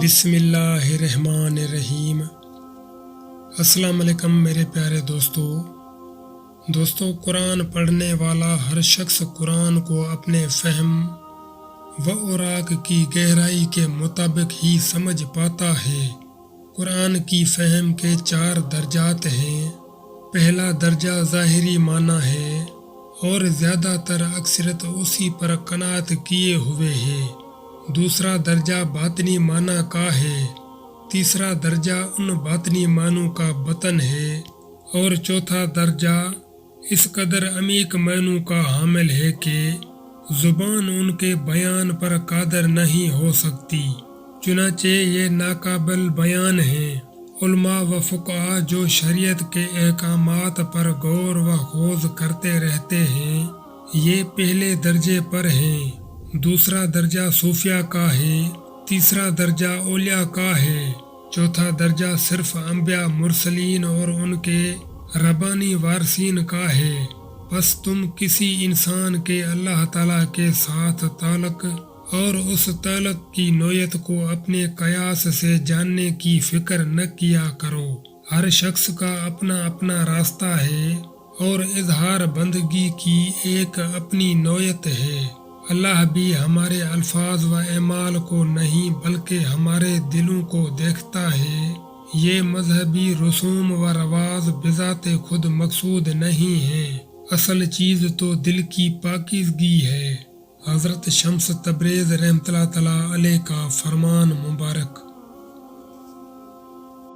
بسم اللہ الرحمن الرحیم۔ السلام علیکم میرے پیارے دوستو، قرآن پڑھنے والا ہر شخص قرآن کو اپنے فہم و اوراق کی گہرائی کے مطابق ہی سمجھ پاتا ہے۔ قرآن کی فہم کے 4 درجات ہیں۔ پہلا درجہ ظاہری معنی ہے اور زیادہ تر اکثریت اسی پر قناعت کیے ہوئے ہے۔ دوسرا درجہ باطنی معنی کا ہے۔ تیسرا درجہ ان باطنی معنوں کا بطن ہے اور چوتھا درجہ اس قدر عمیق معنوں کا حامل ہے کہ زبان ان کے بیان پر قادر نہیں ہو سکتی، چنانچہ یہ ناقابل بیان ہیں۔ علماء و فقہا جو شریعت کے احکامات پر غور و خوض کرتے رہتے ہیں، یہ پہلے درجے پر ہیں۔ دوسرا درجہ صوفیاء کا ہے، تیسرا درجہ اولیاء کا ہے، چوتھا درجہ صرف انبیاء مرسلین اور ان کے ربانی وارثین کا ہے۔ پس تم کسی انسان کے اللہ تعالیٰ کے ساتھ تعلق اور اس تعلق کی نوعیت کو اپنے قیاس سے جاننے کی فکر نہ کیا کرو۔ ہر شخص کا اپنا اپنا راستہ ہے اور اظہار بندگی کی ایک اپنی نوعیت ہے۔ اللہ بھی ہمارے الفاظ و اعمال کو نہیں بلکہ ہمارے دلوں کو دیکھتا ہے۔ یہ مذہبی رسوم و رواج بذات خود مقصود نہیں ہیں، اصل چیز تو دل کی پاکیزگی ہے۔ حضرت شمس تبریز رحمۃ اللہ تعالیٰ علیہ کا فرمان مبارک۔